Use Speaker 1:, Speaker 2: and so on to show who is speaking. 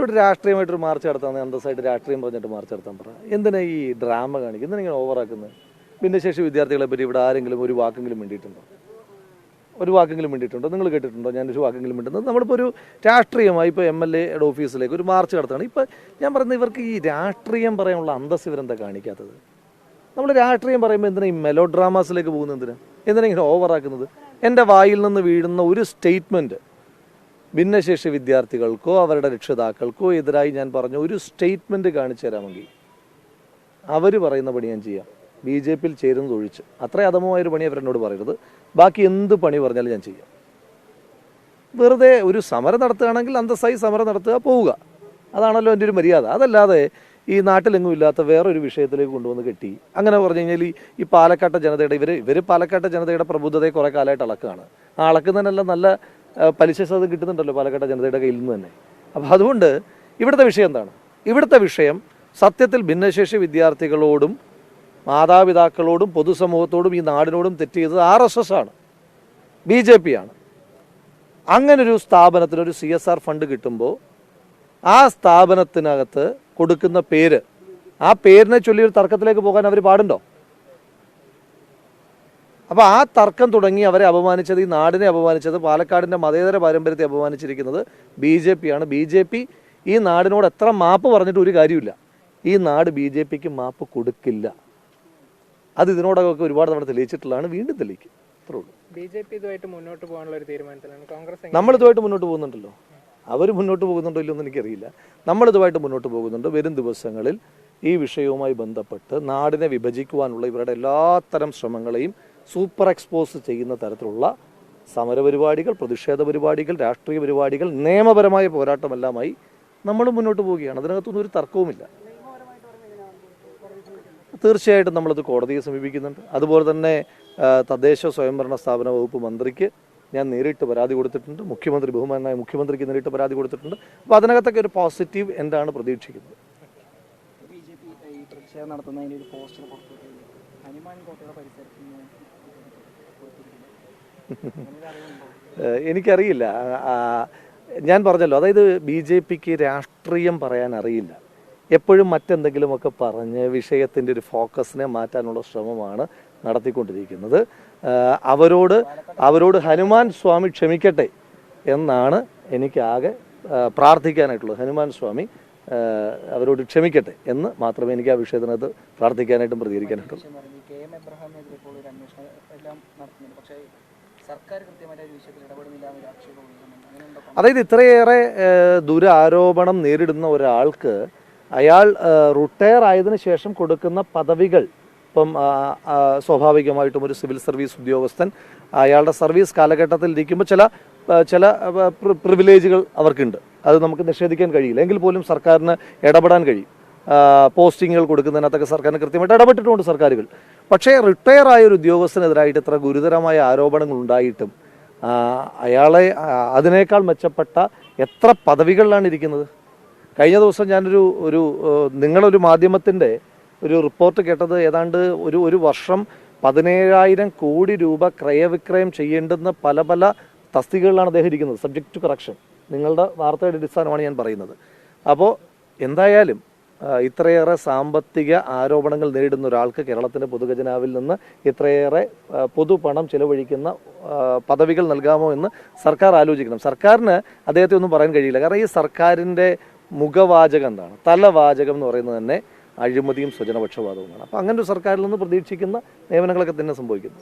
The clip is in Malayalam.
Speaker 1: ഇവിടെ രാഷ്ട്രീയമായിട്ടൊരു മാർച്ച് നടത്താൻ, അന്തസ്സായിട്ട് രാഷ്ട്രീയം പറഞ്ഞിട്ട് മാർച്ച് നടത്താൻ പറ. എന്തിനാ ഈ ഡ്രാമ കാണിക്കുക? എന്തിനാ ഓവറാക്കുന്നത്? ഭിന്നശേഷി വിദ്യാർത്ഥികളെ പറ്റി ഇവിടെ ആരെങ്കിലും ഒരു വാക്കെങ്കിലും വേണ്ടിയിട്ടുണ്ടോ? ഒരു വാക്കെങ്കിലും വേണ്ടിയിട്ടുണ്ടോ? നിങ്ങൾ കേട്ടിട്ടുണ്ടോ ഞാനൊരു വാക്കെങ്കിലും വേണ്ടുന്നത്? നമ്മളിപ്പോൾ ഒരു രാഷ്ട്രീയമായി ഇപ്പോൾ MLA-യുടെ ഓഫീസിലേക്ക് ഒരു മാർച്ച് നടത്തുകയാണ്. ഇപ്പം ഞാൻ പറയുന്നത് ഇവർക്ക് ഈ രാഷ്ട്രീയം പറയാനുള്ള അന്തസ് ഇവരെന്താ കാണിക്കാത്തത്? നമ്മൾ രാഷ്ട്രീയം പറയുമ്പോൾ എന്തിനാ ഈ മെലോ ഡ്രാമാസിലേക്ക് പോകുന്നത്? എന്തിനാ ഇങ്ങനെ ഓവറാക്കുന്നത്? എൻ്റെ വായിൽ നിന്ന് വീഴുന്ന ഒരു സ്റ്റേറ്റ്മെൻറ്റ് ഭിന്നശേഷി വിദ്യാർത്ഥികൾക്കോ അവരുടെ രക്ഷിതാക്കൾക്കോ എതിരായി ഞാൻ പറഞ്ഞ ഒരു സ്റ്റേറ്റ്മെൻറ്റ് കാണിച്ചു തരാമെങ്കിൽ അവർ പറയുന്ന പണി ഞാൻ ചെയ്യാം. BJP-യിൽ ചേരുന്നത് ഒഴിച്ച് അത്ര അധമമായൊരു പണി അവരെന്നോട് പറയരുത്. ബാക്കി എന്ത് പണി പറഞ്ഞാലും ഞാൻ ചെയ്യാം. വെറുതെ ഒരു സമരം നടത്തുകയാണെങ്കിൽ അന്തസ്സായി സമരം നടത്തുക, പോവുക. അതാണല്ലോ എൻ്റെ ഒരു മര്യാദ. അതല്ലാതെ ഈ നാട്ടിലെങ്ങും ഇല്ലാത്ത വേറൊരു വിഷയത്തിലേക്ക് കൊണ്ടുവന്ന് കെട്ടി അങ്ങനെ പറഞ്ഞു കഴിഞ്ഞാൽ ഈ പാലക്കാട്ടെ ജനതയുടെ ഇവർ പാലക്കാട്ടെ ജനതയുടെ പ്രബുദ്ധതയെ കുറേ കാലമായിട്ട് അളക്കുകയാണ്. ആ അളക്കുന്നതിനെല്ലാം നല്ല പലിശ സാധ്യത കിട്ടുന്നുണ്ടല്ലോ പാലക്കാട്ടെ ജനതയുടെ കയ്യിൽ നിന്ന് തന്നെ. അപ്പോൾ അതുകൊണ്ട് ഇവിടുത്തെ വിഷയം എന്താണ്? ഇവിടുത്തെ വിഷയം സത്യത്തിൽ ഭിന്നശേഷി വിദ്യാർത്ഥികളോടും മാതാപിതാക്കളോടും പൊതുസമൂഹത്തോടും ഈ നാടിനോടും തെറ്റ് ചെയ്തത് RSS ആണ്, BJP ആണ്. അങ്ങനൊരു സ്ഥാപനത്തിനൊരു CSR ഫണ്ട് കിട്ടുമ്പോൾ ആ സ്ഥാപനത്തിനകത്ത് കൊടുക്കുന്ന പേര്, ആ പേരിനെ ചൊല്ലിയൊരു തർക്കത്തിലേക്ക് പോകാൻ അവർ പാടുണ്ടോ? അപ്പോൾ ആ തർക്കം തുടങ്ങി അവരെ അപമാനിച്ചത്, ഈ നാടിനെ അപമാനിച്ചത്, പാലക്കാടിൻ്റെ മതേതര പാരമ്പര്യത്തെ അപമാനിച്ചിരിക്കുന്നത് BJP ആണ്. BJP ഈ നാടിനോട് എത്ര മാപ്പ് പറഞ്ഞിട്ട് ഒരു കാര്യമില്ല. ഈ നാട് BJP-ക്ക് മാപ്പ് കൊടുക്കില്ല. അത് ഇതിനോടൊക്കെ ഒരുപാട് തവണ തെളിയിച്ചിട്ടുള്ളതാണ്, വീണ്ടും തെളിയിക്കും. അത്രേ ഉള്ളൂ.
Speaker 2: BJP ഇതുമായിട്ട് മുന്നോട്ട് പോകാനുള്ള ഒരു തീരുമാനത്തിലാണ് കോൺഗ്രസ്.
Speaker 1: നമ്മളിതുമായിട്ട് മുന്നോട്ട് പോകുന്നുണ്ടല്ലോ. അവർ മുന്നോട്ട് പോകുന്നുണ്ടോ ഇല്ലെന്ന് എനിക്കറിയില്ല. നമ്മളിതുമായിട്ട് മുന്നോട്ട് പോകുന്നുണ്ട്. വരും ദിവസങ്ങളിൽ ഈ വിഷയവുമായി ബന്ധപ്പെട്ട് നാടിനെ വിഭജിക്കുവാനുള്ള ഇവരുടെ എല്ലാത്തരം ശ്രമങ്ങളെയും സൂപ്പർ എക്സ്പോസ് ചെയ്യുന്ന തരത്തിലുള്ള സമരപരിപാടികൾ, പ്രതിഷേധ പരിപാടികൾ, രാഷ്ട്രീയ പരിപാടികൾ, നിയമപരമായ പോരാട്ടമെല്ലാമായി നമ്മൾ മുന്നോട്ട് പോവുകയാണ്. അതിനകത്തൊന്നും ഒരു തർക്കവുമില്ല. തീർച്ചയായിട്ടും നമ്മളത് കോടതിയെ സമീപിക്കുന്നുണ്ട്. അതുപോലെ തന്നെ തദ്ദേശ സ്വയംഭരണ സ്ഥാപന വകുപ്പ് മന്ത്രിക്ക് ഞാൻ നേരിട്ട് പരാതി കൊടുത്തിട്ടുണ്ട്. ബഹുമാനായ മുഖ്യമന്ത്രിക്ക് നേരിട്ട് പരാതി കൊടുത്തിട്ടുണ്ട്. അപ്പോൾ അതിനകത്തൊക്കെ ഒരു പോസിറ്റീവ് എന്താണ് പ്രതീക്ഷിക്കുന്നത്. എനിക്കറിയില്ല. ഞാൻ പറഞ്ഞല്ലോ, അതായത് BJP-ക്ക് രാഷ്ട്രീയം പറയാൻ അറിയില്ല. എപ്പോഴും മറ്റെന്തെങ്കിലുമൊക്കെ പറഞ്ഞ് വിഷയത്തിൻ്റെ ഒരു ഫോക്കസിനെ മാറ്റാനുള്ള ശ്രമമാണ് നടത്തിക്കൊണ്ടിരിക്കുന്നത്. അവരോട് ഹനുമാൻ സ്വാമി ക്ഷമിക്കട്ടെ എന്നാണ് എനിക്കാകെ പ്രാർത്ഥിക്കാനായിട്ടുള്ളത്. ഹനുമാൻ സ്വാമി അവരോട് ക്ഷമിക്കട്ടെ എന്ന് മാത്രമേ എനിക്ക് ആ വിഷയത്തിനകത്ത് പ്രാർത്ഥിക്കാനായിട്ടും പ്രതികരിക്കാനായിട്ടുള്ളൂ. അതായത് ഇത്രയേറെ ദുരാരോപണം നേരിടുന്ന ഒരാൾക്ക് അയാൾ റിട്ടയർ ആയതിനു ശേഷം കൊടുക്കുന്ന പദവികൾ, ഇപ്പം സ്വാഭാവികമായിട്ടും ഒരു സിവിൽ സർവീസ് ഉദ്യോഗസ്ഥൻ അയാളുടെ സർവീസ് കാലഘട്ടത്തിൽ ഇരിക്കുമ്പോൾ ചില പ്രിവിലേജുകൾ അവർക്കുണ്ട്. അത് നമുക്ക് നിഷേധിക്കാൻ കഴിയില്ല. എങ്കിൽ പോലും സർക്കാരിന് ഇടപെടാൻ കഴിയും. പോസ്റ്റിങ്ങുകൾ കൊടുക്കുന്നതിനകത്തൊക്കെ സർക്കാരിന് കൃത്യമായിട്ട് ഇടപെട്ടിട്ടുണ്ട് സർക്കാരുകൾ. പക്ഷേ റിട്ടയർ ആയ ഒരു ഉദ്യോഗസ്ഥനെതിരായിട്ട് ഇത്ര ഗുരുതരമായ ആരോപണങ്ങൾ ഉണ്ടായിട്ടും അയാളെ അതിനേക്കാൾ മെച്ചപ്പെട്ട എത്ര പദവികളിലാണ് ഇരിക്കുന്നത്. കഴിഞ്ഞ ദിവസം ഞാനൊരു നിങ്ങളൊരു മാധ്യമത്തിൻ്റെ ഒരു റിപ്പോർട്ട് കേട്ടത്, ഏതാണ്ട് ഒരു വർഷം 17,000 കോടി രൂപ ക്രയവിക്രയം ചെയ്യേണ്ടുന്ന പല തസ്തികകളിലാണ് അദ്ദേഹം ഇരിക്കുന്നത്, സബ്ജക്ട് ടു കറക്ഷൻ. നിങ്ങളുടെ വാർത്തയുടെ അടിസ്ഥാനമാണ് ഞാൻ പറയുന്നത്. അപ്പോൾ എന്തായാലും ഇത്രയേറെ സാമ്പത്തിക ആരോപണങ്ങൾ നേരിടുന്ന ഒരാൾക്ക് കേരളത്തിൻ്റെ പൊതുഖജനാവിൽ നിന്ന് ഇത്രയേറെ പൊതുപണം ചിലവഴിക്കുന്ന പദവികൾ നൽകാമോ എന്ന് സർക്കാർ ആലോചിക്കണം. സർക്കാരിന് അദ്ദേഹത്തെ ഒന്നും പറയാൻ കഴിയില്ല. കാരണം ഈ സർക്കാരിൻ്റെ മുഖവാചകം എന്താണ്? തലവാചകം എന്ന് പറയുന്നത് തന്നെ അഴിമതിയും സ്വജനപക്ഷപാതവുമാണ്. അപ്പോൾ അങ്ങനെ ഒരു സർക്കാരിൽ നിന്ന് പ്രതീക്ഷിക്കുന്ന നിയമനങ്ങളൊക്കെ തന്നെ സംഭവിക്കുന്നു.